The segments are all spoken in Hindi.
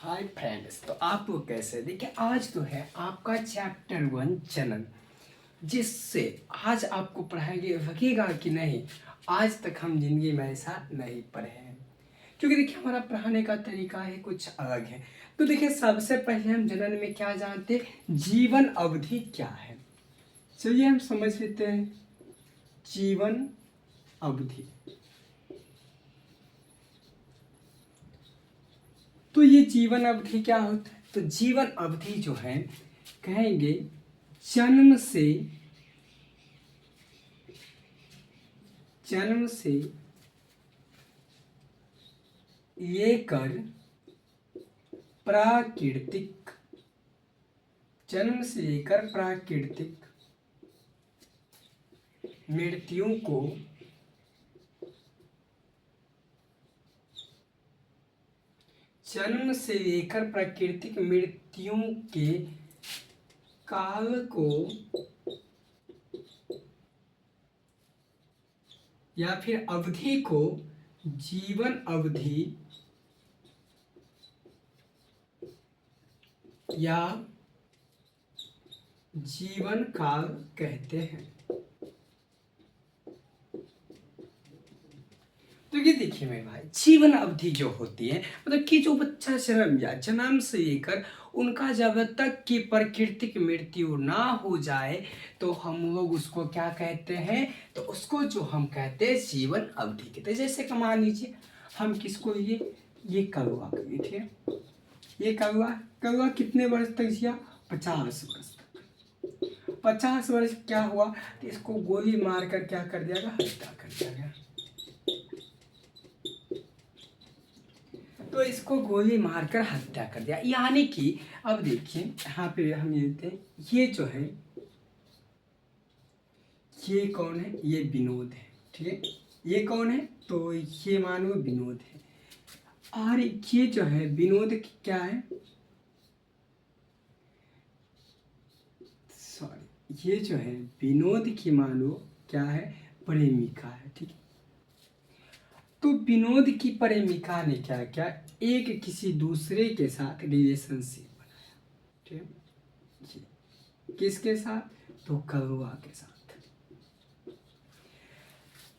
हाय फ्रेंड्स, तो आप लोग कैसे? देखिए, आज तो है आपका चैप्टर 1 चलन, जिससे आज आपको पढ़ाएंगे। लगेगा कि नहीं, आज तक हम जिंदगी में ऐसा नहीं पढ़े हैं, क्योंकि देखिए हमारा पढ़ाने का तरीका है कुछ अलग है। तो देखिए, सबसे पहले हम जनरल में क्या जानते हैं, जीवन अवधि क्या है। चलिए हम समझ लेते हैं जीवन अवधि। तो ये जीवन अवधि क्या होता है? तो जीवन अवधि जो है, कहेंगे जन्म से लेकर प्राकृतिक जन्म से लेकर प्राकृतिक मृत्यु को जन्म से लेकर प्राकृतिक मृत्यु के काल को या फिर अवधि को जीवन अवधि या जीवन काल कहते हैं। तो ये देखिए मेरे भाई, जीवन अवधि जो होती है, मतलब कि जो बच्चा जन्म से लेकर उनका जब तक कि प्राकृतिक मृत्यु ना हो जाए, तो हम लोग उसको क्या कहते हैं? तो उसको जो हम कहते हैं जीवन अवधि कहते हैं। जैसे कि मान लीजिए हम किसको ये कौवा को, ठीक है, ये कौवा कितने वर्ष तक जिया? 50 वर्ष तक। 50 वर्ष क्या हुआ? तो इसको गोली मारकर क्या कर दिया गया? हत्या कर दिया गया। तो इसको गोली मारकर हत्या कर दिया। यानी कि अब देखिए यहाँ पे हम ये लेते हैं, ये जो है ये कौन है? ये विनोद है, ठीक है। ये कौन है? तो ये मानो विनोद है। और ये जो है विनोद क्या है? सॉरी, ये जो है विनोद की मानो क्या है? प्रेमिका है, ठीक है। तो विनोद की प्रेमिका ने क्या किया? एक किसी दूसरे के साथ रिलेशनशिप बनाया, ठीक है। किसके साथ? तो कौवा के साथ।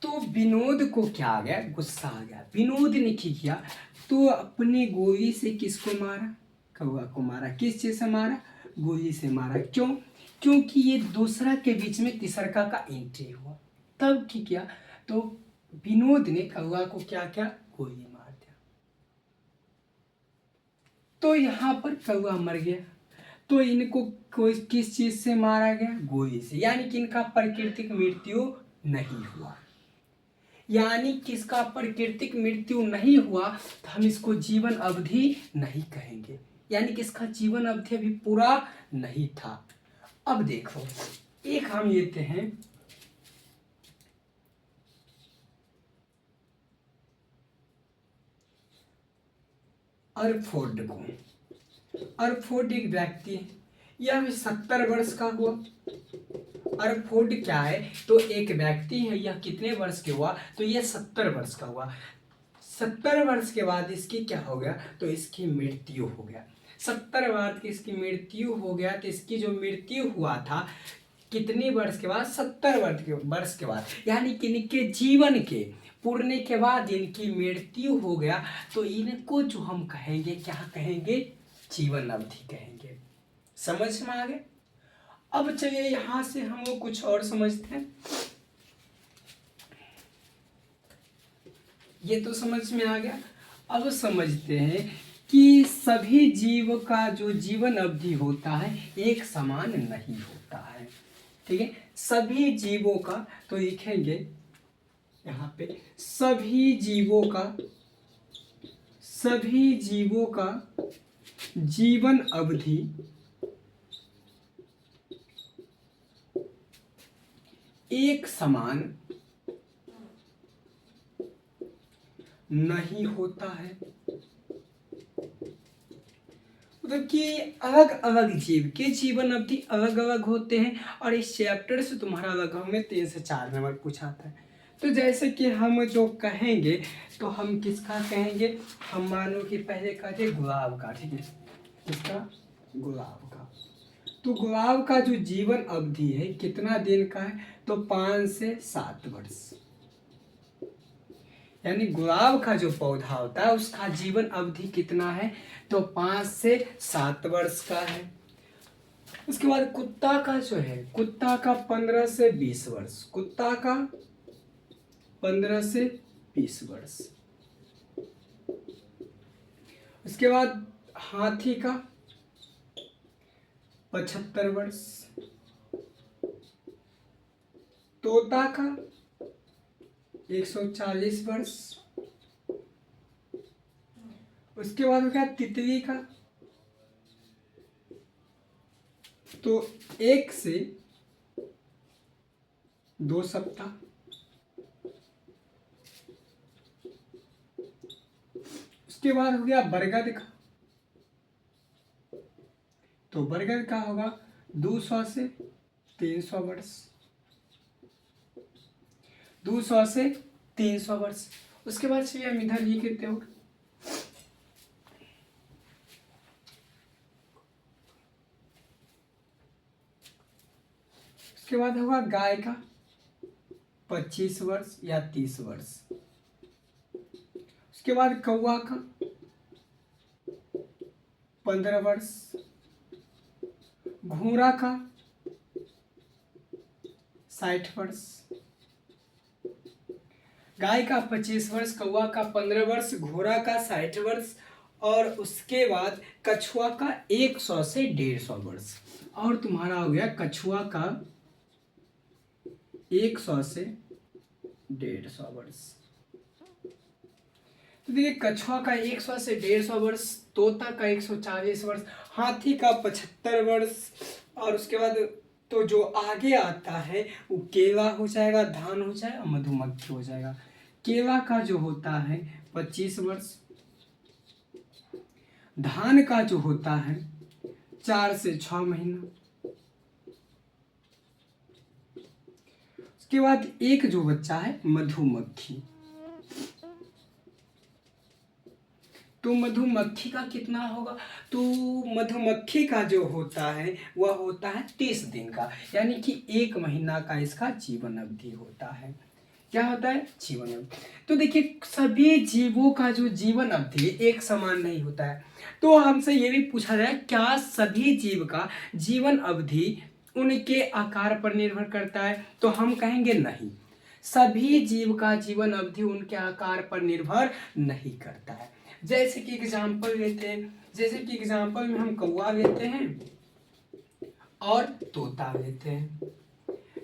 तो विनोद को क्या आ गया? गुस्सा आ गया। विनोद ने क्या किया? तो अपने गोली से किसको मारा? कौवा को मारा। किस चीज से मारा? गोली से मारा। क्यों? क्योंकि ये दूसरा के बीच में तीसरा का एंट्री हुआ। तब क्या किया? तो विनोद ने कौवा को क्या किया? गोली मार दिया। तो यहाँ पर कौवा मर गया। तो इनको कोई किस चीज से मारा गया? गोली से। यानी कि इनका प्राकृतिक मृत्यु नहीं हुआ। यानी किसका प्राकृतिक मृत्यु नहीं हुआ, तो हम इसको जीवन अवधि नहीं कहेंगे। यानी कि इसका जीवन अवधि अभी पूरा नहीं था। अब देखो, एक हम लेते हैं अर्फोर्ड को। अर्फोर्ड एक व्यक्ति है, यह 70 वर्ष का हुआ। अर्फोर्ड क्या है? तो एक व्यक्ति है। यह कितने वर्ष के हुआ? तो यह 70 वर्ष का हुआ। 70 वर्ष के बाद इसकी क्या हो गया? तो इसकी मृत्यु हो गया। 70 बाद की इसकी मृत्यु हो गया। तो इसकी जो मृत्यु हुआ था कितने वर्ष के बाद? 70 वर्ष के बाद। यानी कि इनके जीवन के पूर्णे के बाद इनकी मृत्यु हो गया। तो इनको जो हम कहेंगे, क्या कहेंगे? जीवन अवधि कहेंगे। समझ में आ गया? अब चलिए यहां से हम लोग कुछ और समझते हैं। ये तो समझ में आ गया। अब समझते हैं कि सभी जीव का जो जीवन अवधि होता है एक समान नहीं होता है, ठीक है। सभी जीवों का, तो लिखेंगे यहाँ पे, सभी जीवों का जीवन अवधि एक समान नहीं होता है। मतलब कि अलग अलग जीव के जीवन अवधि अलग अलग होते हैं। और इस चैप्टर से तुम्हारा लगभग में 3 से 4 नंबर पूछा था। तो जैसे कि हम जो कहेंगे तो हम किसका कहेंगे, हम मानो कि पहले कहते गुलाब का, ठीक है, किसका, गुलाब का। तो गुलाब का जो जीवन अवधि है कितना दिन का है, तो 5 से 7 वर्ष। यानी गुलाब का जो पौधा होता है उसका जीवन अवधि कितना है, तो 5 से 7 वर्ष का है। उसके बाद कुत्ता का जो है, कुत्ता का 15 से 20 वर्ष, कुत्ता का 15 से 20 वर्ष। उसके बाद हाथी का 75 वर्ष, तोता का 140 वर्ष। उसके बाद हो गया तितली का, तो 1 से 2 सप्ताह। उसके बाद हो गया बरगद का, तो बरगद का होगा 200 से 300 वर्ष, 200 से 300 वर्ष। उसके बाद से हम इधर लिख देते हो, उसके बाद होगा गाय का 25 वर्ष या 30 वर्ष। उसके बाद कौवा का 15 वर्ष, घोड़ा का 60 वर्ष, गाय का 25 वर्ष, कौवा का 15 वर्ष, घोड़ा का 60 वर्ष, और उसके बाद कछुआ का 100 से 150 वर्ष। और तुम्हारा हो गया कछुआ का 100 से 150 वर्ष। तो देखिए कछुआ का 100 से 150 वर्ष, तोता का 140 वर्ष, हाथी का 75 वर्ष, और उसके बाद तो जो आगे आता है वो केला हो जाएगा, धान हो जाएगा, मधुमक्खी हो जाएगा। केला का जो होता है 25 वर्ष, धान का जो होता है 4 से 6 महीना। उसके बाद एक जो बच्चा है मधुमक्खी, तो मधुमक्खी का कितना होगा, तो मधुमक्खी का जो होता है वह होता है 30 दिन का, यानी कि 1 महीना का इसका जीवन अवधि होता है। क्या होता है, जीवन अवधि। तो देखिए सभी जीवों का जो जीवन अवधि एक समान नहीं होता है। तो हमसे ये भी पूछा जाए क्या सभी जीव का जीवन अवधि उनके आकार पर निर्भर करता है, तो हम कहेंगे नहीं, सभी जीव का जीवन अवधि उनके आकार पर निर्भर नहीं करता है। जैसे कि एग्जाम्पल लेते हैं, जैसे कि एग्जाम्पल में हम कौवा लेते हैं और तोता लेते हैं।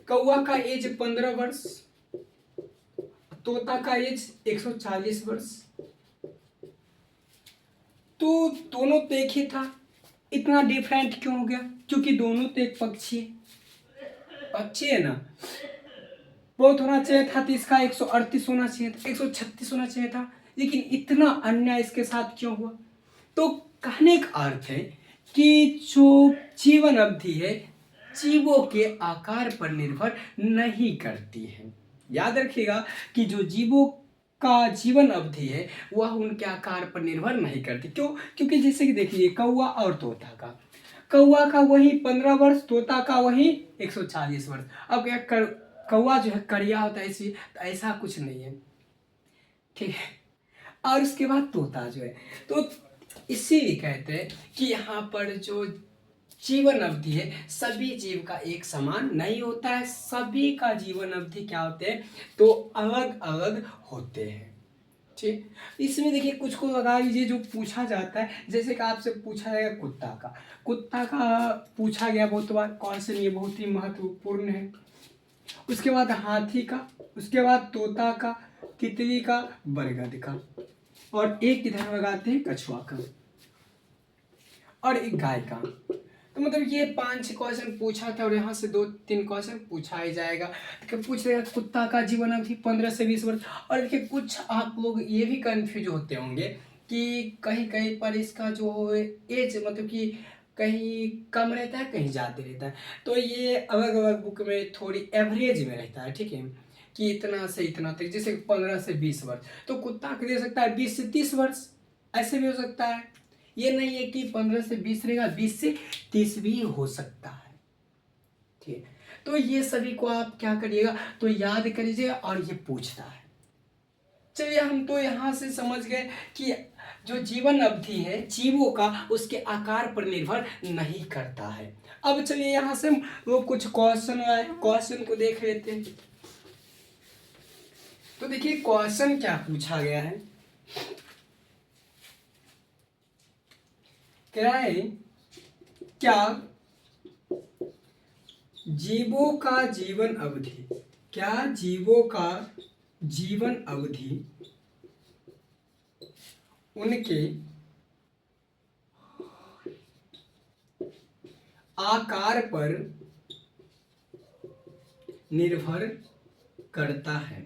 कौवा का एज 15 वर्ष, तोता का एज 140 वर्ष। तो दोनों तो एक ही था, इतना डिफरेंट क्यों हो गया, क्योंकि दोनों तो एक पक्षी है ना। बहुत होना चाहिए था तो इसका 138 होना चाहिए था, 136 होना चाहिए था, लेकिन इतना अन्याय इसके साथ क्यों हुआ। तो कहने का अर्थ है कि जो जीवन अवधि है जीवों के आकार पर निर्भर नहीं करती है। याद रखिएगा कि जो जीवों का जीवन अवधि है वह उनके आकार पर निर्भर नहीं करती। क्यों, क्योंकि जैसे कि देखिए कौवा और तोता का, कौवा का वही 15 वर्ष, तोता का वही 140 वर्ष। अब क्या कौवा जो है करिया होता है इसलिए, तो ऐसा कुछ नहीं है, ठीक है। और उसके बाद तोता जो है, तो इसीलिए कहते हैं कि यहाँ पर जो जीवन अवधि है सभी जीव का एक समान नहीं होता है, सभी का जीवन अवधि क्या होते हैं, तो अलग अलग होते हैं। ठीक, इसमें देखिए कुछ को लगा लीजिए जो पूछा जाता है, जैसे कि आपसे पूछा जाएगा कुत्ता का पूछा गया बहुत बार क्वेश्चन, ये बहुत ही महत्वपूर्ण है। उसके बाद हाथी का, उसके बाद तोता का, तितली का, बरगद का, और एक इधर लगाते हैं कछुआ का, और एक गाय का। तो मतलब ये 5 क्वेश्चन पूछा था और यहाँ से 2-3 क्वेश्चन पूछा ही जाएगा। तो पूछ रहे कुत्ता का जीवन अवधि 15 से 20 वर्ष। और देखिए कुछ आप लोग ये भी कंफ्यूज होते होंगे कि कहीं कहीं पर इसका जो एज मतलब कि कहीं कम रहता है कहीं ज़्यादा रहता है, तो ये अलग अलग बुक में थोड़ी एवरेज में रहता है, ठीक है। कि इतना से इतना तक, जैसे 15 से 20 वर्ष, तो कुत्ता को दे सकता है 20 से 30 वर्ष, ऐसे भी हो सकता है। ये नहीं है कि 15 से 20 रहेगा, 20 से 30 भी हो सकता है। ठीक है, तो ये सभी को आप क्या करिएगा, तो याद करिएगा, और ये पूछता है। चलिए, हम तो यहाँ से समझ गए कि जो जीवन अवधि है जीवों का, उसके आकार पर निर्भर नहीं करता है। अब चलिए यहाँ से वो कुछ क्वेश्चन आए, क्वेश्चन को देख लेते हैं। तो देखिए क्वेश्चन क्या पूछा गया है, कह रहा है क्या जीवों का जीवन अवधि, क्या जीवों का जीवन अवधि उनके आकार पर निर्भर करता है।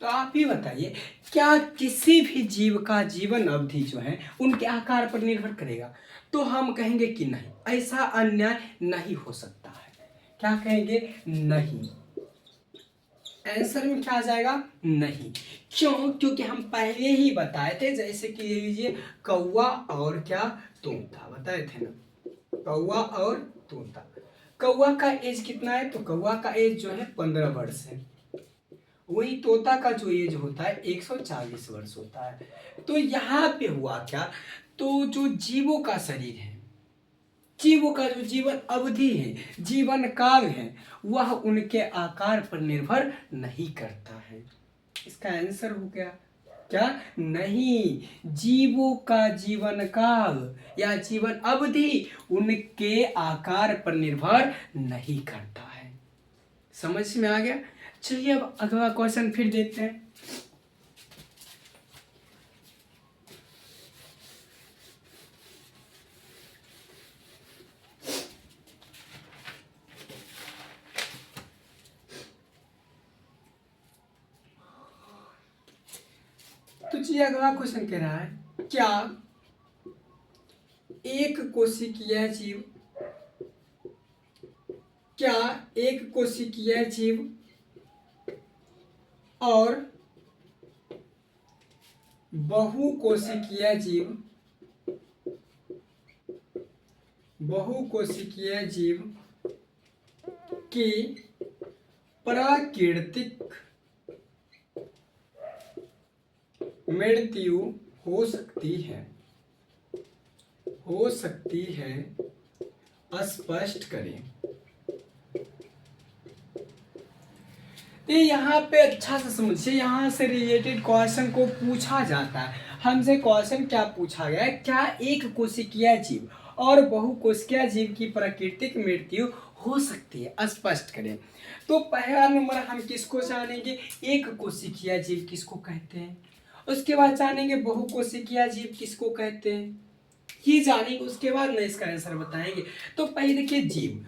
तो आप ही बताइए, क्या किसी भी जीव का जीवन अवधि जो है उनके आकार पर निर्भर करेगा? तो हम कहेंगे कि नहीं, ऐसा अन्याय नहीं हो सकता है। क्या कहेंगे? नहीं। आंसर में क्या आ जाएगा? नहीं। क्यों? क्योंकि हम पहले ही बताए थे, जैसे कि लीजिए कौवा और क्या, तोता बताए थे ना, कौवा और तोता। कौवा का एज कितना है? तो कौवा का एज जो है 15 वर्ष है। वही तोता का जो एज होता है 140 वर्ष होता है। तो यहाँ पे हुआ क्या, तो जो जीवों का शरीर है, जीवों का जो जीवन अवधि है, जीवन काल है, वह उनके आकार पर निर्भर नहीं करता है। इसका आंसर हो गया क्या? नहीं, जीवों का जीवन काल या जीवन अवधि उनके आकार पर निर्भर नहीं करता है। समझ में आ गया? चलिए अब अगला क्वेश्चन फिर देखते हैं। तो चलिए अगला क्वेश्चन कह रहा है, क्या एक कोशिकीय जीव, क्या एक कोशिकीय जीव और बहुकोशिकीय जीव, बहुकोशिकीय जीव की प्राकृतिक मृत्यु हो सकती है? हो सकती है, स्पष्ट करें। तो यहाँ पे अच्छा से समझिए, यहाँ से रिलेटेड क्वेश्चन को पूछा जाता है। हमसे क्वेश्चन क्या पूछा गया है, क्या एक कोशिकीय जीव और बहुकोशिकीय जीव की प्राकृतिक मृत्यु हो सकती है? स्पष्ट करें। तो पहला नंबर हम किसको जानेंगे, एक कोशिकीय जीव किसको कहते हैं, उसके बाद जानेंगे बहुकोशिकीय जीव किसको कहते हैं, ये जानेंगे, उसके बाद न इसका आंसर बताएंगे। तो पहले देखिए जीव,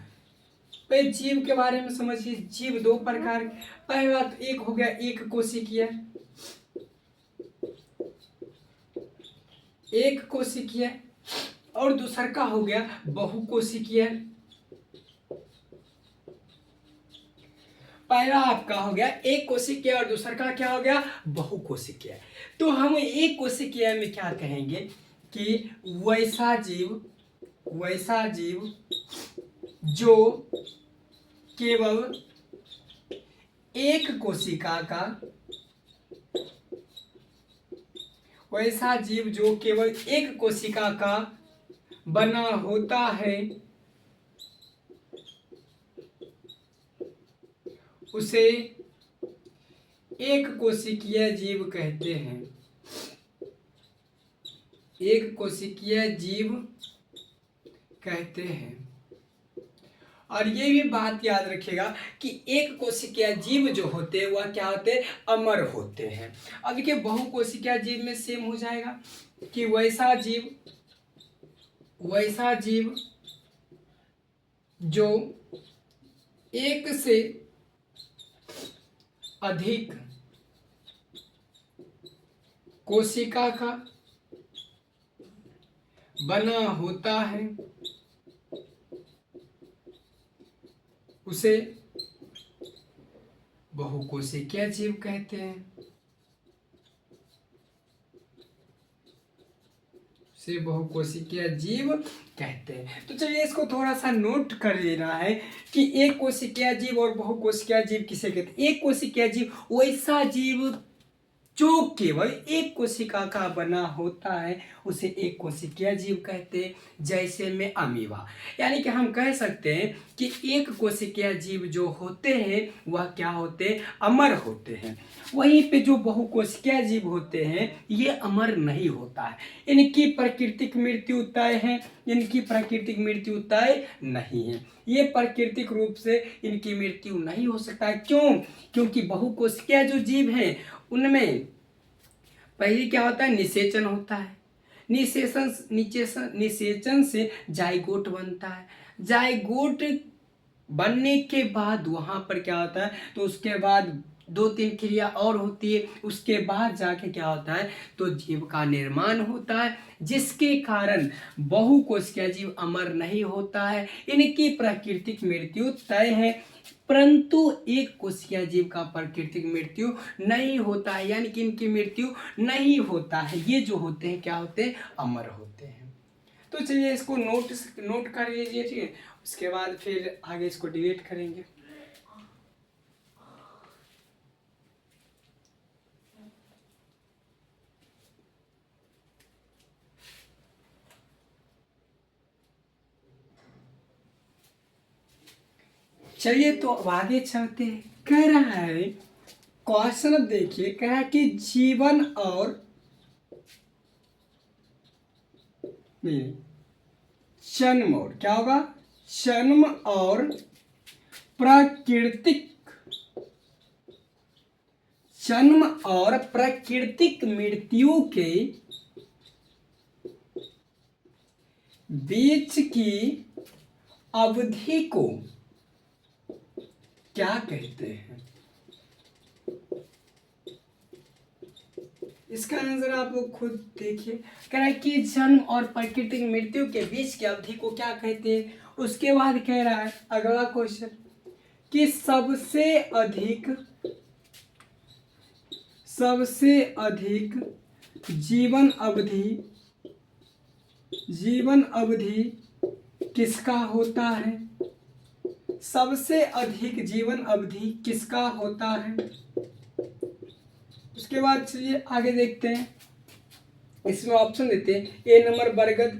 पहले जीव के बारे में समझिए। जीव दो प्रकार, पहली बात एक हो गया एक कोशिकीय, एक कोशिकीय, और दूसरा का हो गया बहुकोशिकीय। पहला आपका हो गया एक कोशिकीय और दूसरा का क्या हो गया, बहुकोशिकीय। तो हम एक कोशिकीय में क्या कहेंगे कि वैसा जीव, वैसा जीव जो केवल एक कोशिका का, वैसा जीव जो केवल एक कोशिका का बना होता है, उसे एक कोशिकीय जीव कहते हैं। एक कोशिकीय जीव कहते हैं। और ये भी बात याद रखिएगा कि एक कोशिकीय जीव जो होते हैं वह क्या होते हैं, अमर होते हैं। अब देखिए बहुकोशिकीय जीव में सेम हो जाएगा कि वैसा जीव, वैसा जीव जो एक से अधिक कोशिका का बना होता है, उसे बहुकोशिकीय जीव कहते हैं, से बहुकोशिकीय जीव कहते हैं। तो चलिए इसको थोड़ा सा नोट कर लेना है कि एक कोशिकीय जीव और बहुकोशिकीय जीव किसे कहते हैं। एक कोशिकीय जीव वैसा जीव जो केवल एक कोशिका का बना होता है, उसे एक कोशिकीय जीव कहते हैं। जैसे में अमीबा, यानी कि हम कह सकते हैं कि एक कोशिकीय जीव जो होते हैं वह क्या होते हैं, अमर होते हैं। वहीं पे जो बहुकोशिकीय जीव होते हैं ये अमर नहीं होता है, इनकी प्राकृतिक मृत्यु तय है, इनकी प्राकृतिक मृत्यु तय नहीं है। ये प्राकृतिक रूप से इनकी मृत्यु नहीं हो सकता है। क्यों? क्योंकि बहुकोशिकीय जो जीव हैं उनमें पहले क्या होता है, निषेचन होता है। निषेचन से जाइगोट बनता है। जाइगोट बनने के बाद वहाँ पर क्या होता है, तो उसके बाद 2-3 क्रिया और होती है। उसके बाद जाके क्या होता है, तो जीव का निर्माण होता है, जिसके कारण बहुकोशिकीय जीव अमर नहीं होता है, इनकी प्राकृतिक मृत्यु तय है। परंतु एक कोशिकीय जीव का प्राकृतिक मृत्यु नहीं होता है, यानी कि इनकी मृत्यु नहीं होता है। ये जो होते हैं क्या होते हैं, अमर होते हैं। तो चलिए इसको नोट कर लीजिए, ठीक है। उसके बाद फिर आगे इसको डिबेट करेंगे। चलिए तो अब आगे चलते हैं। कह रहा है क्वेश्चन देखिए, कह रहा है कि जीवन और जन्म और क्या होगा, जन्म और प्राकृतिक मृत्यु के बीच की अवधि को क्या कहते हैं। इसका आंसर आप लोग खुद देखिए। कह रहा है कि जन्म और प्राकृतिक मृत्यु के बीच की अवधि को क्या कहते हैं। उसके बाद कह रहा है अगला क्वेश्चन कि सबसे अधिक जीवन अवधि किसका होता है। सबसे अधिक जीवन अवधि किसका होता है। उसके बाद चलिए आगे देखते हैं। इसमें ऑप्शन देते हैं, ए नंबर बरगद,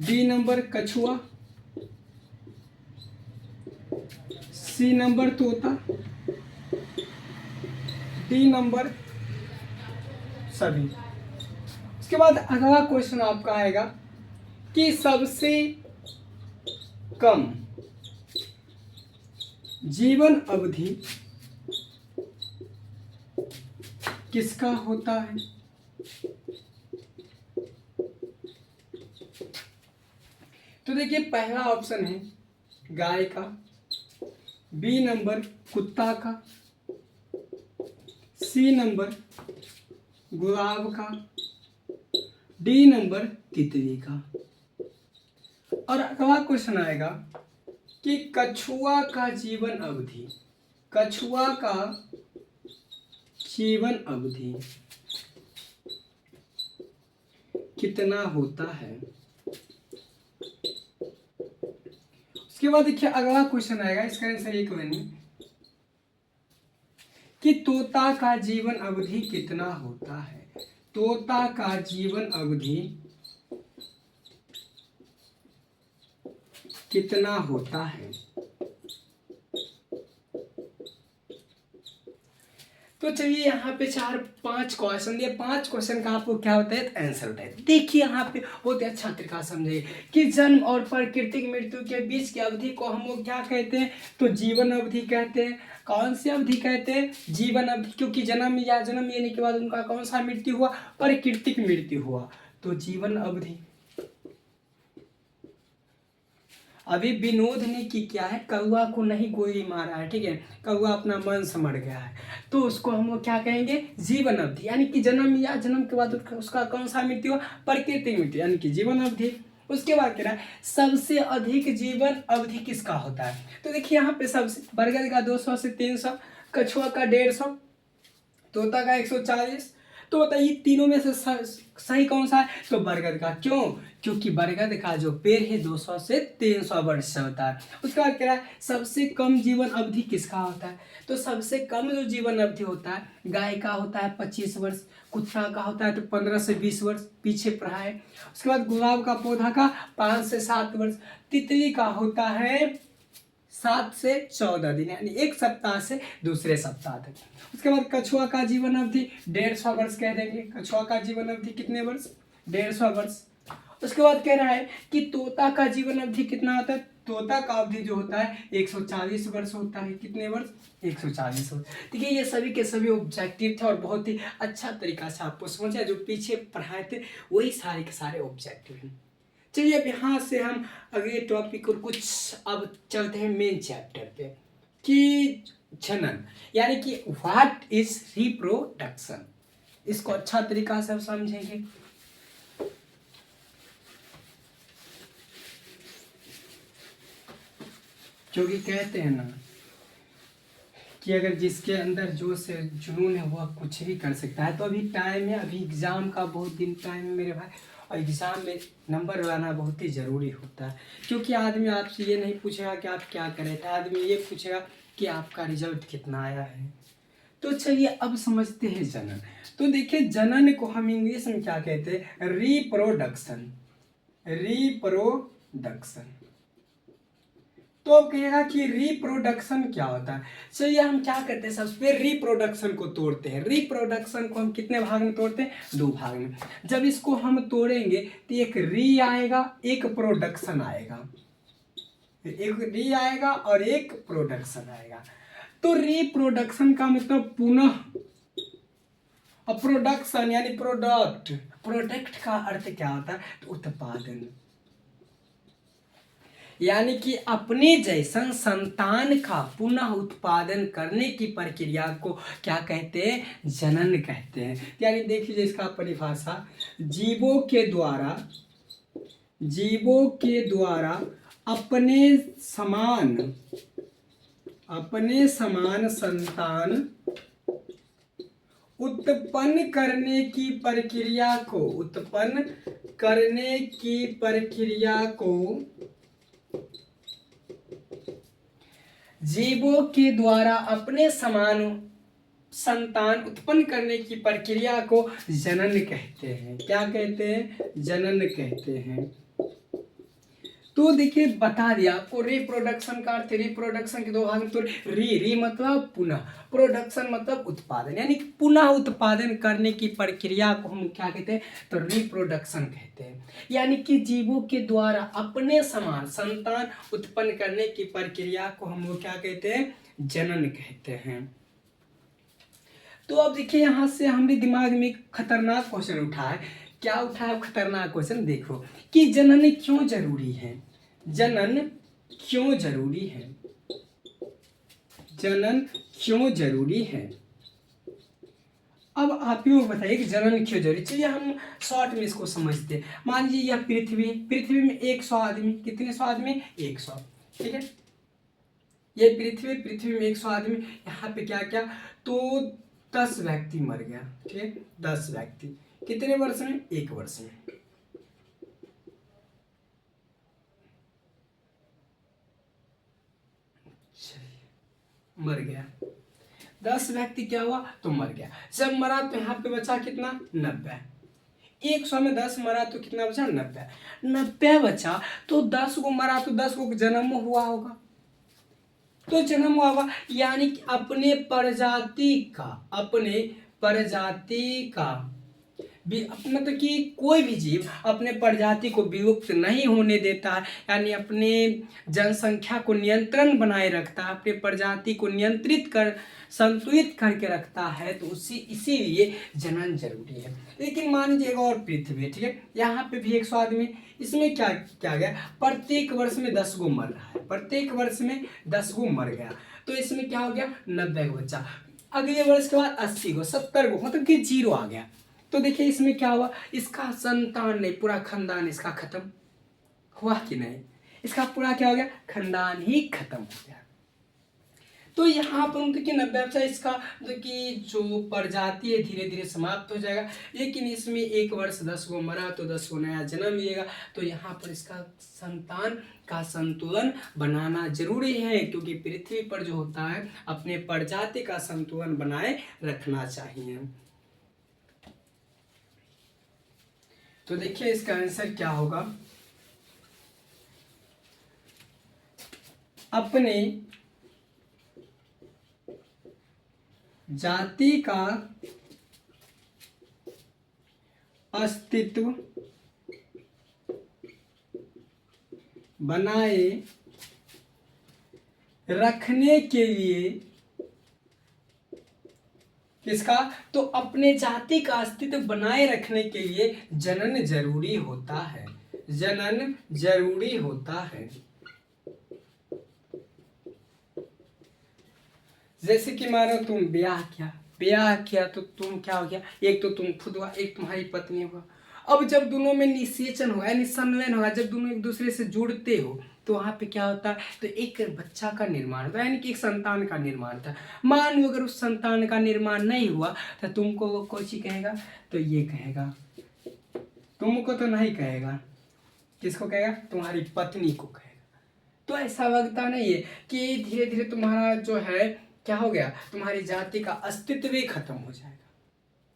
बी नंबर कछुआ, सी नंबर तोता, डी नंबर सभी। उसके बाद अगला क्वेश्चन आपका आएगा कि सबसे कम जीवन अवधि किसका होता है। तो देखिए पहला ऑप्शन है गाय का, बी नंबर कुत्ता का, सी नंबर गुलाब का, डी नंबर तितली का। और अगला क्वेश्चन आएगा कि कछुआ का जीवन अवधि कितना होता है। उसके बाद देखिए अगला क्वेश्चन आएगा, इसका आंसर एक बने कि तोता का जीवन अवधि कितना होता है। तोता का जीवन अवधि कितना होता है। तो चलिए यहाँ पे 4-5 क्वेश्चन दिए, 5 क्वेश्चन का आपको क्या होता है, आंसर होता है। देखिए यहाँ पे बहुत ही अच्छा तरीका समझिए कि जन्म और प्राकृतिक मृत्यु के बीच की अवधि को हम लोग क्या कहते हैं, तो जीवन अवधि कहते हैं। कौन सी अवधि कहते हैं, जीवन अवधि, क्योंकि जन्म लेने के बाद उनका कौन सा मृत्यु हुआ, प्राकृतिक मृत्यु हुआ, तो जीवन अवधि। अभी विनोद ने की क्या है, कौआ को नहीं गोली मारा है, ठीक है, कौआ अपना मन से मर गया है, तो उसको हम लोग क्या कहेंगे, जीवन अवधि, यानी कि जन्म के बाद उसका कौन सा मृत्यु हुआ, प्राकृतिक मृत्यु, यानी कि जीवन अवधि। उसके बाद कह रहा है सबसे अधिक जीवन अवधि किसका होता है। तो देखिए यहाँ पे सबसे बरगद का 200 से 300, कछुआ का 150, तोता का 140। तो बताइए तीनों में से सही कौन सा है। तो बरगद का। क्यों? क्योंकि बरगद का जो पेड़ है 200 से 300 वर्ष से होता है। उसके बाद कह रहा है सबसे कम जीवन अवधि किसका होता है। तो सबसे कम जो जीवन अवधि होता है गाय का होता है 25 वर्ष, कुत्ता का होता है तो 15 से 20 वर्ष पीछे पढ़ा है। उसके बाद गुलाब का पौधा का 5 से 7 वर्ष, तितली का होता है 7 से 14 दिन, यानी एक सप्ताह से दूसरे सप्ताह तक। उसके बाद कछुआ का जीवन अवधि 150 वर्ष कह देंगे। कछुआ का जीवन अवधि कितने वर्ष? 150 वर्ष। उसके बाद कह रहा है कि तोता का जीवन अवधि कितना होता है। तोता का अवधि जो होता है 140 वर्ष होता है। कितने वर्ष? 140 वर्ष। देखिए ये सभी के सभी ऑब्जेक्टिव थे और बहुत ही अच्छा तरीका से आपको समझा। जो पीछे पढ़ाए थे वही सारे के सारे ऑब्जेक्टिव हैं। चलिए अब यहाँ से हम अगले टॉपिक और कुछ अब चलते हैं मेन चैप्टर पे कि जनन, यानी कि व्हाट इज रिप्रोडक्शन। इसको अच्छा तरीका से समझेंगे। क्योंकि कहते हैं ना कि अगर जिसके अंदर जोश है, जुनून है, वह कुछ भी कर सकता है। तो अभी टाइम है, अभी एग्ज़ाम का बहुत दिन टाइम है मेरे भाई, और एग्ज़ाम में नंबर लाना बहुत ही ज़रूरी होता है। क्योंकि आदमी आपसे ये नहीं पूछेगा कि आप क्या कर रहे थे, आदमी ये पूछेगा कि आपका रिजल्ट कितना आया है। तो चलिए अब समझते हैं जनन। तो देखिए जनन को हम इंग्लिश में क्या कहते हैं? रिप्रोडक्शन। रिप्रोडक्शन। तो अब कहेगा कि रिप्रोडक्शन क्या होता है। चलिए हम क्या करते हैं, सबसे पहले रिप्रोडक्शन को तोड़ते हैं। रिप्रोडक्शन को हम कितने भाग में तोड़ते हैं? 2 भाग में। जब इसको हम तोड़ेंगे तो एक री आएगा, एक प्रोडक्शन आएगा। एक री आएगा और एक प्रोडक्शन आएगा। तो रिप्रोडक्शन का मतलब पुनः, और प्रोडक्शन यानी प्रोडक्ट। प्रोडक्ट का अर्थ क्या होता है? तो उत्पादन, यानी कि अपने जैसन संतान का पुनः उत्पादन करने की प्रक्रिया को क्या कहते हैं? जनन कहते हैं। यानी देख लीजिए इसका परिभाषा, जीवों के द्वारा अपने समान संतान उत्पन्न करने की प्रक्रिया को जीवों के द्वारा अपने समान संतान उत्पन्न करने की प्रक्रिया को जनन कहते हैं। क्या कहते हैं? जनन कहते हैं। तो देखिए बता दिया आपको रिप्रोडक्शन का अर्थ। रिप्रोडक्शन के 2 भाग में। तो री मतलब पुनः, प्रोडक्शन मतलब उत्पादन, यानी पुनः उत्पादन करने की प्रक्रिया को हम क्या कहते हैं? तो रिप्रोडक्शन कहते हैं। यानी कि जीवों के द्वारा अपने समान संतान उत्पन्न करने की प्रक्रिया को हम क्या कहते हैं? जनन कहते हैं। तो अब देखिए यहाँ से हमने दिमाग में खतरनाक क्वेश्चन उठा है। क्या उठा है खतरनाक क्वेश्चन? देखो कि जनन क्यों जरूरी है। जनन क्यों जरूरी है? जनन क्यों जरूरी है? अब आप ही बताइए कि जनन क्यों जरूरी। चलिए हम शॉर्ट में इसको समझते हैं। मान लीजिए यह पृथ्वी में 100 आदमी, कितने 100 आदमी? 100, ठीक है। ये पृथ्वी में 100 आदमी। यहाँ पे क्या क्या? तो 10 व्यक्ति मर गया, ठीक है। 10 व्यक्ति कितने वर्ष में? 1 वर्ष में। मर गया 10 व्यक्ति, क्या हुआ? तो मर गया। जब मरा तो यहाँ पे बचा कितना? 90। 100 में 10 मरा तो कितना बचा? 90। 90 बचा तो 10 को मरा तो 10 को जन्म हुआ होगा। तो जन्म हुआ होगा यानी कि अपने प्रजाति का मतलब कि कोई भी जीव अपने प्रजाति को विलुप्त नहीं होने देता है, यानी अपने जनसंख्या को नियंत्रण बनाए रखता है, अपने प्रजाति को नियंत्रित कर संतुलित करके रखता है। तो इसीलिए जनन जरूरी है। लेकिन मान लीजिए एक और पृथ्वी, ठीक है, यहाँ पे भी 100 आदमी। इसमें क्या गया? प्रत्येक वर्ष में 10 गो मर रहा है, प्रत्येक वर्ष में 10 गो मर गया। तो इसमें क्या हो गया? 90 गो बचा। अगले वर्ष के बाद 80 गो, 70 गो, मतलब कि 0 आ गया। तो देखिए इसमें क्या हुआ? इसका संतान नहीं, पूरा खानदान इसका खत्म। हुआ कि नहीं, इसका पूरा क्या हो गया, खानदान ही खत्म हो गया। तो यहाँ पर देखिए 90% इसका कि जो प्रजाति है धीरे धीरे समाप्त हो जाएगा, लेकिन इसमें 1 वर्ष 10 गो मरा तो 10 गो नया जन्म लिएगा। तो यहाँ पर इसका संतान का संतुलन बनाना जरूरी है, क्योंकि पृथ्वी पर जो होता है अपने प्रजाति का संतुलन बनाए रखना चाहिए। तो देखिए इसका आंसर क्या होगा, अपने जाति का अस्तित्व बनाए रखने के लिए, किसका, तो अपने जाति का अस्तित्व बनाए रखने के लिए जनन जरूरी होता है, जनन जरूरी होता है। जैसे कि मानो तुम ब्याह किया तो तुम क्या हो गया, एक तो तुम खुद हुआ, एक तुम्हारी पत्नी हुआ। अब जब दोनों में निषेचन होगा यानी संलयन होगा, जब दोनों एक दूसरे से जुड़ते हो तो वहाँ पे क्या होता है, तो एक बच्चा का निर्माण होता है, यानी कि एक संतान का निर्माण होता है। मान लो अगर उस संतान का निर्माण नहीं हुआ तो तुमको वो कौन सी कहेगा, तो ये कहेगा, तुमको तो नहीं कहेगा, किसको कहेगा, तुम्हारी पत्नी को कहेगा। तो ऐसा लगता नहीं है कि धीरे धीरे तुम्हारा जो है क्या हो गया, तुम्हारी जाति का अस्तित्व ही खत्म हो जाएगा।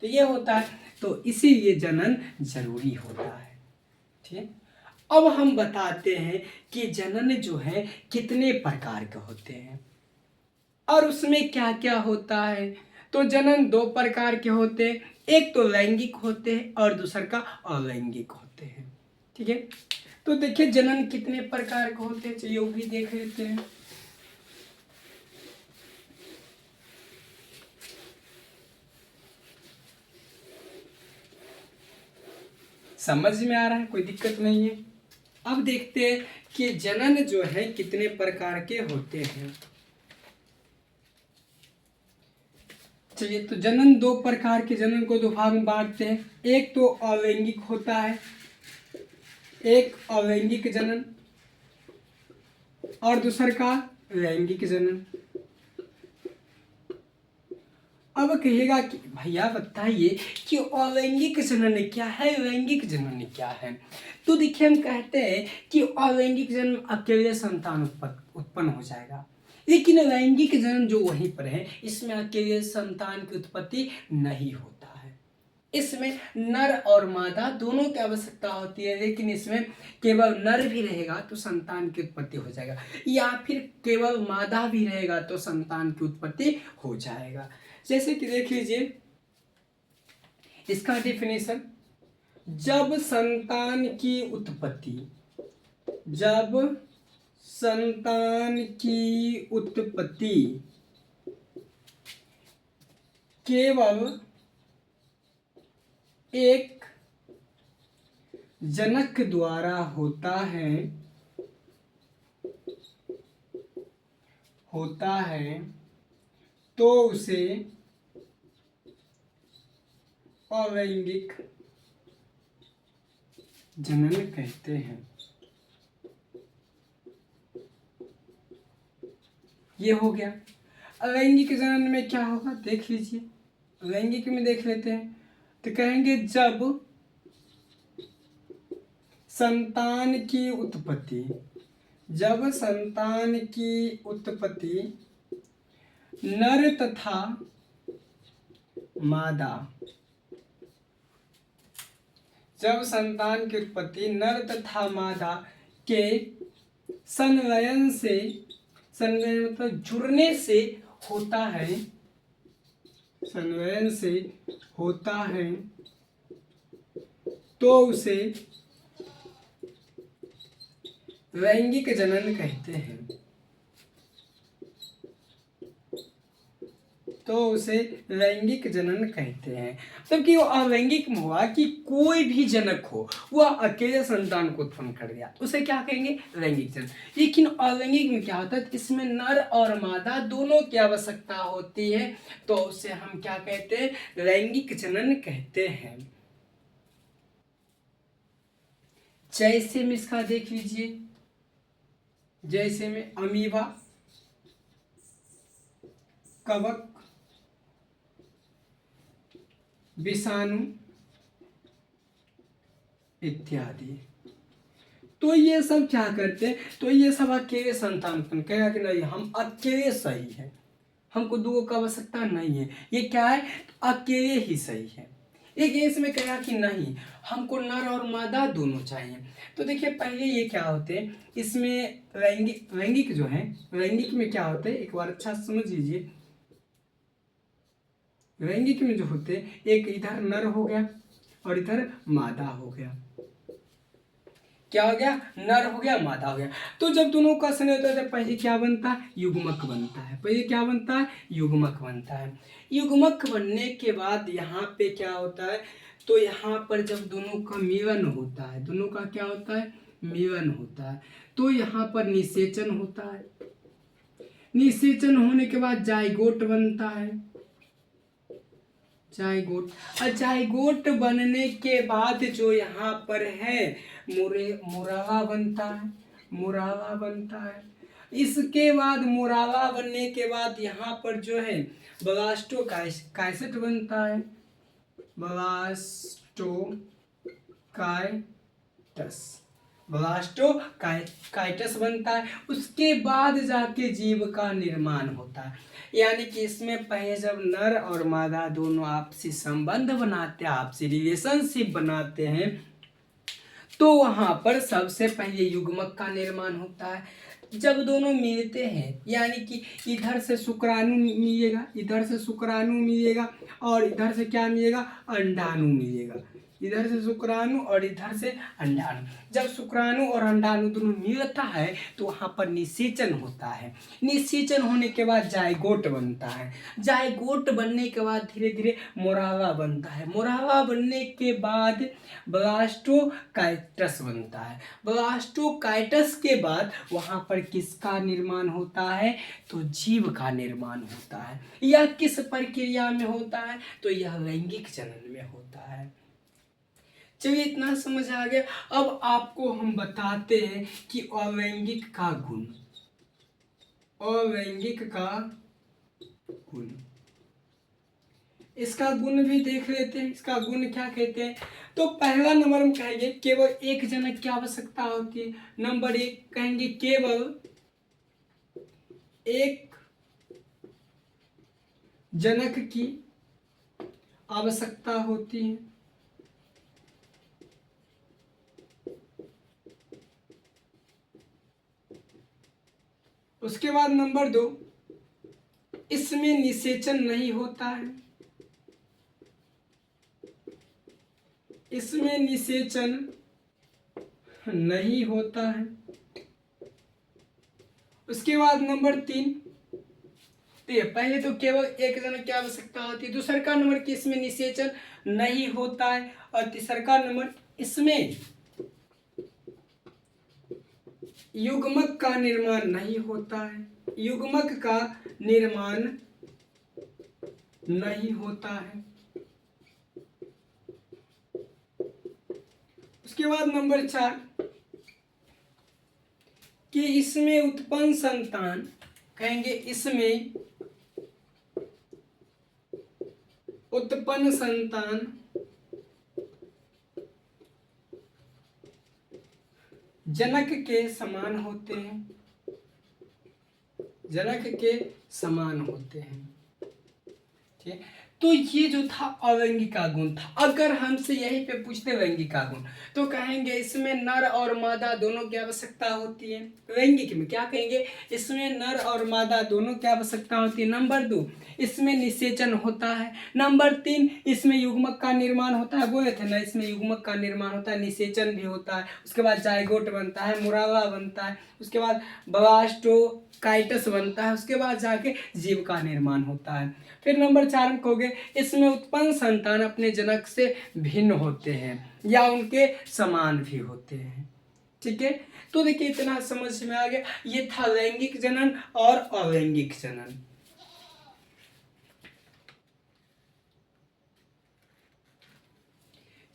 तो ये होता है, तो इसीलिए जनन जरूरी होता है। ठीक, अब हम बताते हैं कि जनन जो है कितने प्रकार के होते हैं और उसमें क्या क्या होता है। तो जनन 2 प्रकार के होते हैं, एक तो लैंगिक होते हैं और दूसरा का अलैंगिक होते हैं। ठीक है, तो देखिए जनन कितने प्रकार के होते हैं, चलिए वो भी देख लेते हैं। समझ में आ रहा है, कोई दिक्कत नहीं है। अब देखते हैं कि जनन जो है कितने प्रकार के होते हैं। चलिए, तो जनन 2 प्रकार के जनन को 2 भाग में बांटते हैं, एक तो अलैंगिक होता है, एक अलैंगिक जनन और दूसरा का लैंगिक जनन। अब कहिएगा कि भैया बताइए कि अलैंगिक जनन क्या है, लैंगिक जनन क्या है। तो देखिए हम कहते हैं कि अलैंगिक जन्म अकेले संतान उत्पन्न हो जाएगा, लेकिन लैंगिक जन्म जो वहीं पर है इसमें अकेले संतान की उत्पत्ति नहीं होता है। इसमें नर और मादा दोनों की आवश्यकता होती है, लेकिन इसमें केवल नर भी रहेगा तो संतान की उत्पत्ति हो जाएगा, या फिर केवल मादा भी रहेगा तो संतान की उत्पत्ति हो जाएगा। जैसे कि देख लीजिए इसका डेफिनेशन, जब संतान की उत्पत्ति, जब संतान की उत्पत्ति केवल एक जनक द्वारा होता है तो उसे अलैंगिक जनन कहते हैं। ये हो गया। अलैंगिक जनन में क्या होगा देख लीजिए, लैंगिक में देख लेते हैं। तो कहेंगे जब संतान की उत्पत्ति, जब संतान की उत्पत्ति नर तथा मादा, जब संतान की उत्पत्ति नर तथा मादा के संलयन से, संलयन मतलब जुड़ने से होता है, संलयन से होता है तो उसे लैंगिक जनन कहते हैं, तो उसे लैंगिक जनन कहते हैं। मतलब कि वो अलैंगिक में हुआ कि कोई भी जनक हो वह अकेले संतान को उत्पन्न कर दिया, उसे क्या कहेंगे, लैंगिक जनन। लेकिन अलैंगिक में क्या होता है, इसमें नर और मादा दोनों की आवश्यकता होती है तो उसे हम क्या कहते हैं, लैंगिक जनन कहते हैं। जैसे में इसका देख लीजिए, जैसे में अमीबा, कवक, विषाणु इत्यादि। तो ये सब क्या करते हैं, तो ये सब अकेले संतान उत्पन्न कहेगा कि नहीं हम अकेले सही है, हमको दो का आवश्यकता नहीं है, ये क्या है अकेले ही सही है। एक इसमें कहेगा कि नहीं हमको नर और मादा दोनों चाहिए। तो देखिए पहले ये क्या होते हैं, इसमें लैंगिक जो है, लैंगिक में क्या होते हैं एक बार अच्छा समझ लीजिए। लैंगिक में जो होते हैं एक इधर नर हो गया और इधर मादा हो गया। क्या हो गया, नर हो गया मादा हो गया। तो जब दोनों का संयोग होता है तो पहले क्या बनता है, युग्मक बनता है। पहले क्या बनता है, युग्मक बनता है। युग्मक बनने के बाद यहाँ पे क्या होता है, तो यहाँ पर जब दोनों का मिलन होता है, दोनों का क्या होता है, मिलन होता है, तो यहाँ पर निषेचन होता है। निषेचन होने के बाद जाइगोट बनता है। जाइगोट, और जाइगोट बनने के बाद जो यहाँ पर है मुरावा बनता है। मुरावा बनता है। इसके बाद मुरावा बनने के बाद यहाँ पर जो है ब्लास्टोकाइसेट बनता है। ब्लास्टोकाइटस बनता है। उसके बाद जाके जीव का निर्माण होता है। यानी कि इसमें पहले जब नर और मादा दोनों आपसी संबंध बनाते हैं, आपसी रिलेशनशिप बनाते हैं, तो वहां पर सबसे पहले युग्मक का निर्माण होता है। जब दोनों मिलते हैं यानी कि इधर से शुक्राणु मिलेगा, इधर से शुक्राणु मिलेगा और इधर से क्या मिलेगा, अंडाणु मिलेगा। इधर से शुक्राणु और इधर से अंडाणु। जब शुक्राणु और अंडाणु दोनों मिलता है तो वहाँ पर निषेचन होता है। निषेचन होने के बाद जाइगोट बनता है। जाइगोट बनने के बाद धीरे धीरे मोरावा बनता है। मोरावा बनने के बाद ब्लास्टोकाइटस बनता है। ब्लास्टोकाइटस के बाद वहाँ पर किसका निर्माण होता है, तो जीव का निर्माण होता है। यह किस प्रक्रिया में होता है, तो यह लैंगिक जनन में होता है। चलिए इतना समझ आ गया। अब आपको हम बताते हैं कि अलैंगिक का गुण, अलैंगिक का गुण, इसका गुण भी देख लेते हैं। इसका गुण क्या कहते हैं, तो पहला नंबर हम कहेंगे केवल एक जनक की आवश्यकता होती है। नंबर एक कहेंगे केवल एक जनक की आवश्यकता होती है। उसके बाद नंबर दो, इसमें निषेचन नहीं होता है। इसमें निषेचन नहीं होता है। उसके बाद नंबर तीन, पहले तो केवल एक जनक की आवश्यकता होती है। दूसरा का नंबर कि इसमें निषेचन नहीं होता है। और तीसरा का नंबर इसमें युग्मक का निर्माण नहीं होता है। युग्मक का निर्माण नहीं होता है। उसके बाद नंबर चार कि इसमें उत्पन्न संतान, कहेंगे इसमें उत्पन्न संतान जनक के समान होते हैं। जनक के समान होते हैं। ठीक, तो ये जो था अलैंगिक का गुण था। अगर हमसे यहीं पे पूछते लैंगिक का गुण, तो कहेंगे इसमें नर और मादा दोनों की आवश्यकता होती है। लैंगिक में क्या कहेंगे, इसमें नर और मादा दोनों की आवश्यकता होती है। नंबर दो, इसमें निषेचन होता है। नंबर तीन, इसमें युग्मक का निर्माण होता है। बोले थे ना, इसमें युग्मक का निर्माण होता है, निषेचन भी होता है। उसके बाद जाइगोट बनता है, मुरावा बनता है, उसके बाद ब्लास्टोकाइटस बनता है, उसके बाद जाके जीव का निर्माण होता है। फिर नंबर चार में कहोगे इसमें उत्पन्न संतान अपने जनक से भिन्न होते हैं या उनके समान भी होते हैं। ठीक है, तो देखिए इतना समझ में आ गया। ये था लैंगिक जनन और अलैंगिक जनन।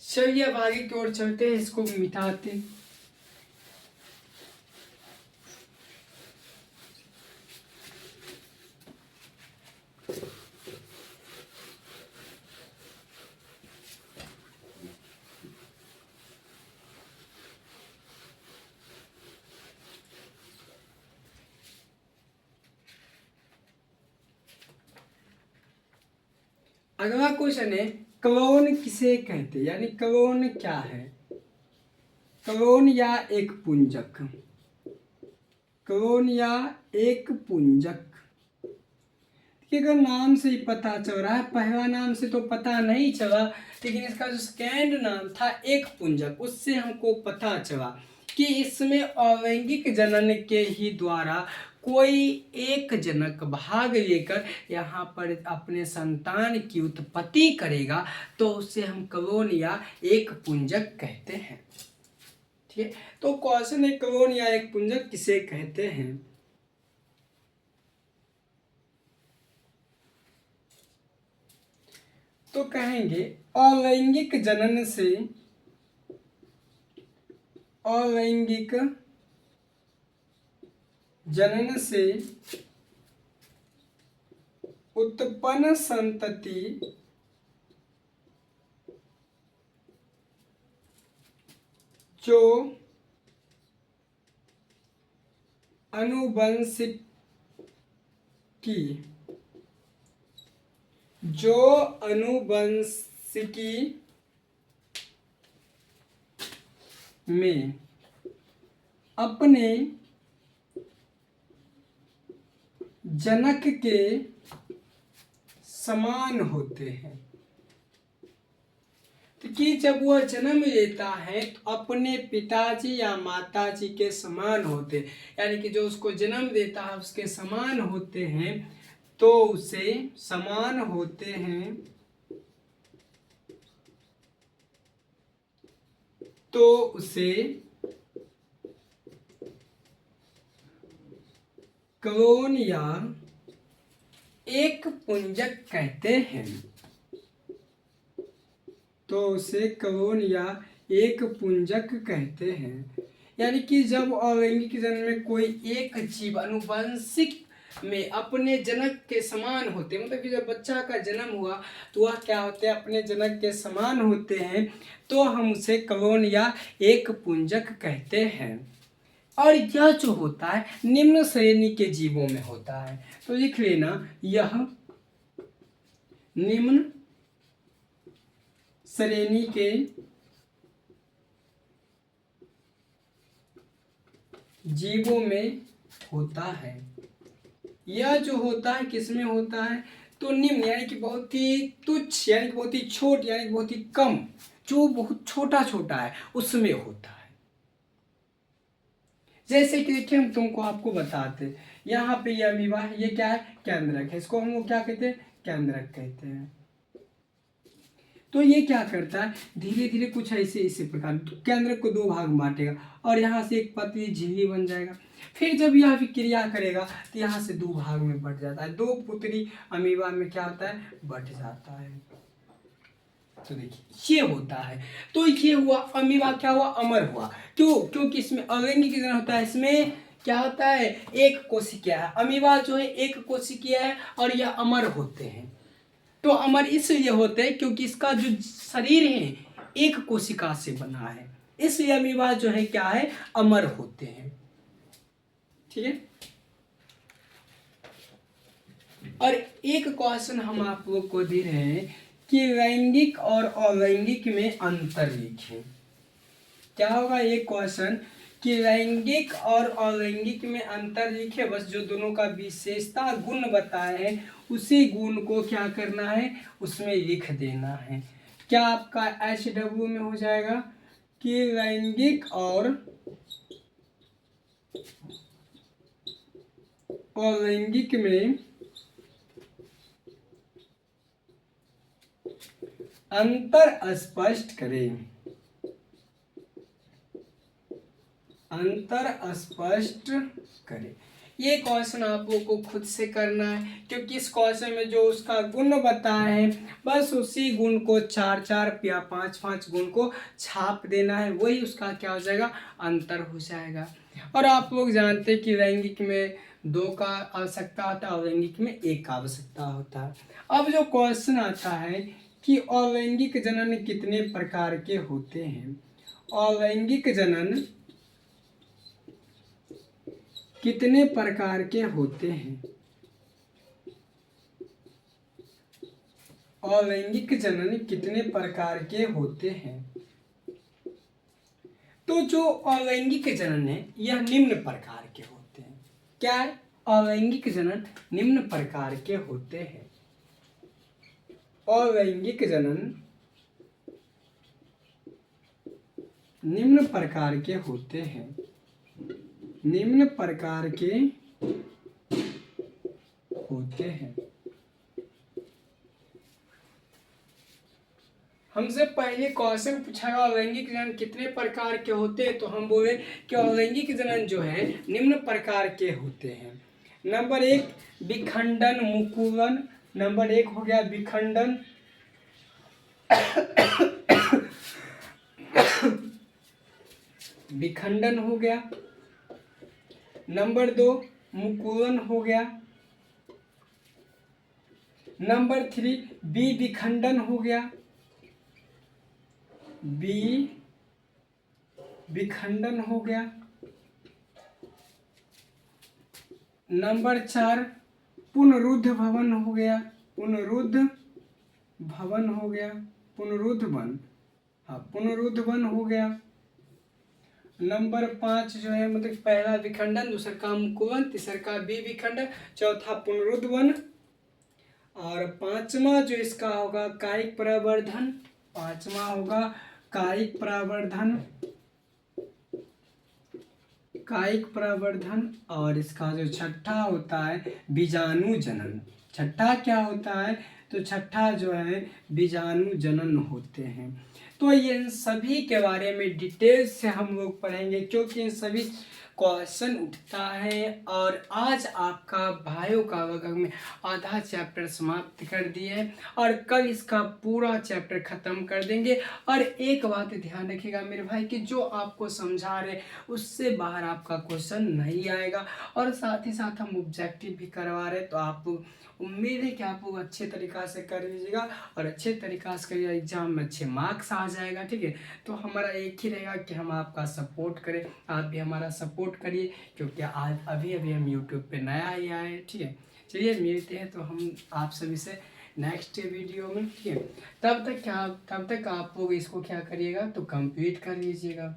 चलिए अब आगे की ओर चलते हैं, इसको मिटाते हैं। अगला क्वेश्चन है क्लोन किसे कहते हैं, यानी क्लोन क्या है। क्लोन या एक पुंजक, क्लोन या एक पुंजक। अगर नाम से ही पता चल रहा है, पहला नाम से तो पता नहीं चला, लेकिन इसका जो सेकेंड नाम था एक पुंजक, उससे हमको पता चला कि इसमें अलैंगिक जनन के ही द्वारा कोई एक जनक भाग लेकर यहाँ पर अपने संतान की उत्पत्ति करेगा, तो उसे हम क्लोन या एक पुंजक कहते हैं। ठीक है, तो क्वेश्चन है क्लोन या एक पुंजक किसे कहते हैं। तो कहेंगे अलैंगिक जनन से, अलैंगिक जनन से उत्पन्न संतति जो अनुवंशिकी, जो अनुवंशिकी में अपने जनक के समान होते हैं। तो कि जब वह जन्म लेता है तो अपने पिताजी या माताजी के समान होते, यानी कि जो उसको जन्म देता है उसके समान होते हैं, तो उसे समान होते हैं, तो उसे क्लोन या एक पुंजक कहते हैं। तो उसे क्लोन या एक पुंजक कहते हैं। यानी कि जब अलैंगिक जनन में कोई एक जीव अनुवांशिक में अपने जनक के समान होते, मतलब कि जब बच्चा का जन्म हुआ तो वह क्या होते हैं, अपने जनक के समान होते हैं, तो हम उसे क्लोन या एक पुंजक कहते हैं। और यह जो होता है निम्न श्रेणी के जीवों में होता है। तो लिख लेना, यह निम्न श्रेणी के जीवों में होता है। यह जो होता है किसमें होता है, तो निम्न यानी कि बहुत ही तुच्छ, यानी कि बहुत ही छोट, यानी कि बहुत ही कम, जो बहुत छोटा छोटा है उसमें होता है। जैसे कि देखिए हम तुमको आपको बताते, यहाँ पे यह अमीबा है, ये क्या है, केंद्रक है, इसको हम लोग क्या कहते हैं, केंद्रक कहते हैं। तो ये क्या करता है, धीरे धीरे कुछ ऐसे इसी प्रकार केंद्रक को दो भाग में बांटेगा और यहाँ से एक पतली झिल्ली बन जाएगा। फिर जब यह विक्रिया करेगा तो यहाँ से दो भाग में बट जाता है, दो पुत्री अमीबा में क्या होता है, बट जाता है। तो देखिए ये होता है। तो ये हुआ अमीबा, क्या हुआ, अमर हुआ। क्यों, क्योंकि इसमें अलैंगिक जनन होता है, इसमें क्या होता है, एक कोशिका है। अमीबा जो है एक कोशिकीय है और यह अमर होते हैं। तो अमर इसलिए होते हैं क्योंकि इसका जो शरीर है एक कोशिका से बना है, इसलिए अमीबा जो है क्या है, अमर होते हैं। ठीक है। और एक क्वेश्चन हम आप लोग को दे रहे हैं कि लैंगिक और अलैंगिक में अंतर लिखें। क्या होगा ये क्वेश्चन कि लैंगिक और अलैंगिक में अंतर लिखे, बस जो दोनों का विशेषता गुण बताए हैं उसी गुण को क्या करना है, उसमें लिख देना है। क्या आपका HW में हो जाएगा कि लैंगिक और अलैंगिक में अंतर स्पष्ट करें, अंतर स्पष्ट करें। ये क्वेश्चन आप लोगों को खुद से करना है, क्योंकि इस क्वेश्चन में जो उसका गुण बताया है बस उसी गुण को 4-4 या 5-5 गुण को छाप देना है, वही उसका क्या हो जाएगा, अंतर हो जाएगा। और आप लोग जानते हैं कि लैंगिक में 2 का आवश्यकता होता है, अलैंगिक में 1 का आवश्यकता होता है। अब जो क्वेश्चन आता है कि अलैंगिक जनन कितने प्रकार के होते हैं, अलैंगिक जनन कितने प्रकार के होते हैं, अलैंगिक जनन कितने प्रकार के होते हैं? तो जो अलैंगिक जनन है यह निम्न प्रकार के होते हैं। क्या है? अलैंगिक जनन निम्न प्रकार के होते हैं। अलैंगिक जनन निम्न प्रकार के होते हैं। निम्न प्रकार के होते हैं। हमसे पहले क्वेश्चन पूछा गया अलैंगिक जनन कितने प्रकार के होते हैं, तो हम बोले कि अलैंगिक जनन जो है निम्न प्रकार के होते हैं। नंबर 1 विखंडन मुकुलन। नंबर 1 हो गया विखंडन। विखंडन हो गया। नंबर 2 मुकुलन हो गया। नंबर 3 विखंडन हो गया। विखंडन हो गया। नंबर 4 पुनरुद्ध भवन हो गया। पुनरुद्ध भवन हो गया। पुनरुद्ध वन, हाँ पुनरुद्ध वन हो गया। नंबर 5 जो है मतलब पहला विखंडन, दूसरा का मुकुलन, तीसरा का विखंडन, चौथा पुनरुद्ध वन, और पांचवा जो इसका होगा कायिक प्रवर्धन। पांचवा होगा कायिक प्रवर्धन। कायिक प्रवर्धन। और इसका जो छठा होता है बीजाणु जनन। छठा क्या होता है? तो छठा जो है बीजाणु जनन होते हैं। तो ये सभी के बारे में डिटेल से हम लोग पढ़ेंगे, क्योंकि इन सभी क्वेश्चन उठता है। और आज आपका भाइयों का वर्ग में आधा चैप्टर समाप्त कर दिए हैं और कल इसका पूरा चैप्टर खत्म कर देंगे। और एक बात ध्यान रखिएगा मेरे भाई कि जो आपको समझा रहे उससे बाहर आपका क्वेश्चन नहीं आएगा। और साथ ही साथ हम ऑब्जेक्टिव भी करवा रहे, तो आप उम्मीद है कि आप लोग अच्छे तरीक़ा से कर लीजिएगा और अच्छे तरीक़ा से करिएगा, एग्जाम में अच्छे मार्क्स आ जाएगा। ठीक है, तो हमारा एक ही रहेगा कि हम आपका सपोर्ट करें, आप भी हमारा सपोर्ट करिए, क्योंकि आज अभी हम यूट्यूब पे नया ही आए हैं। ठीक है, चलिए मिलते हैं तो हम आप सभी से नेक्स्ट वीडियो में। ठीक है, तब तक आप लोग इसको क्या करिएगा तो कंप्लीट कर लीजिएगा।